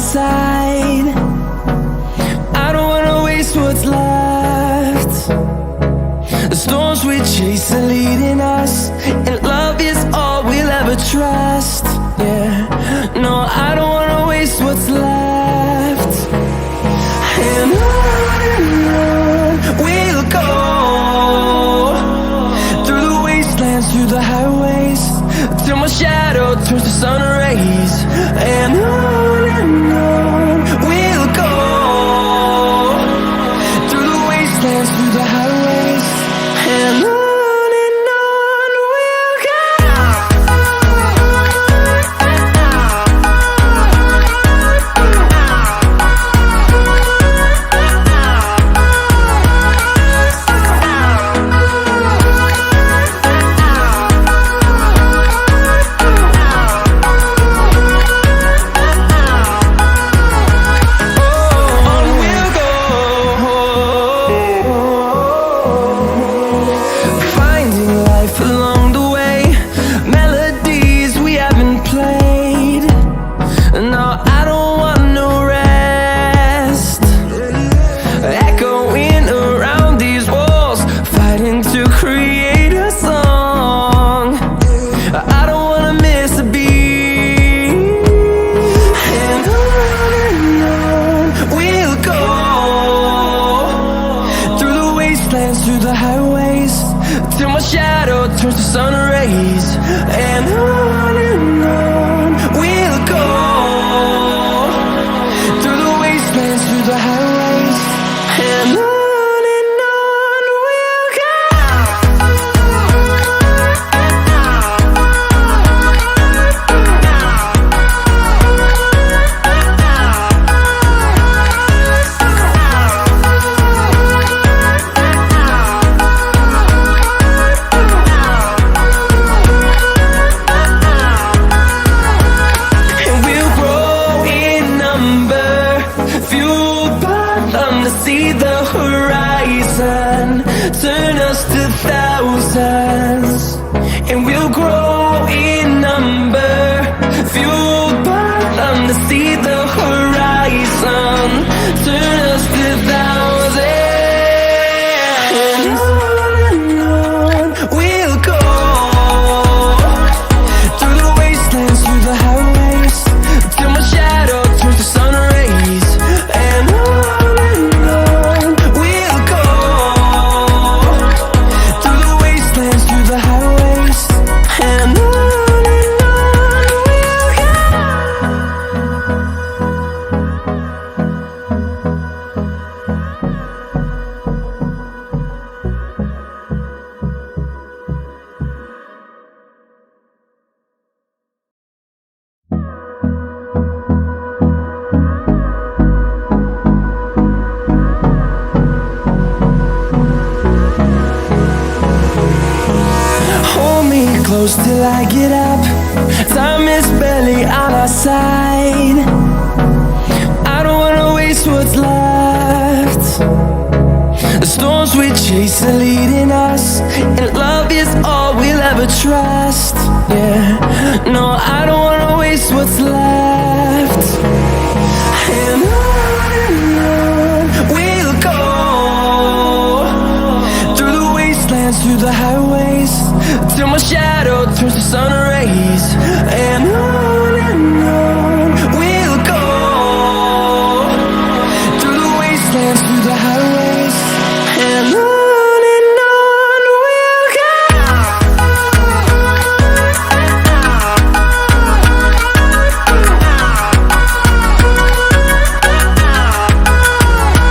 side. I don't wanna waste what's left. The storms we chase are leading us, and love is all we'll ever trust. Yeah, no, I don't wanna waste what's left. And on we'll go, through the wastelands, through the highways, till my shadow turns to sun rays. And on we'll go, through the wastelands, through the highways, and on we'll go. Through the highways, till my shadow turns to sun rays. And on we'll go, through the wastelands, through the highways, and on we'll go. See the horizon, turn us to thousands, and we'll grow in number, fueled by them. To see the horizon, turn us to thousands, and on we'll go, through the wastelands, through the highways, till my shadow turns to sun rays. And close till I get up, time is barely on our side. I don't wanna waste what's left. The storms we chase are leading us, and love is all we'll ever trust. Yeah, no, I don't wanna waste what's left. And on we'll go, through the wastelands, through the highways, till my shadow turns to sun rays. And on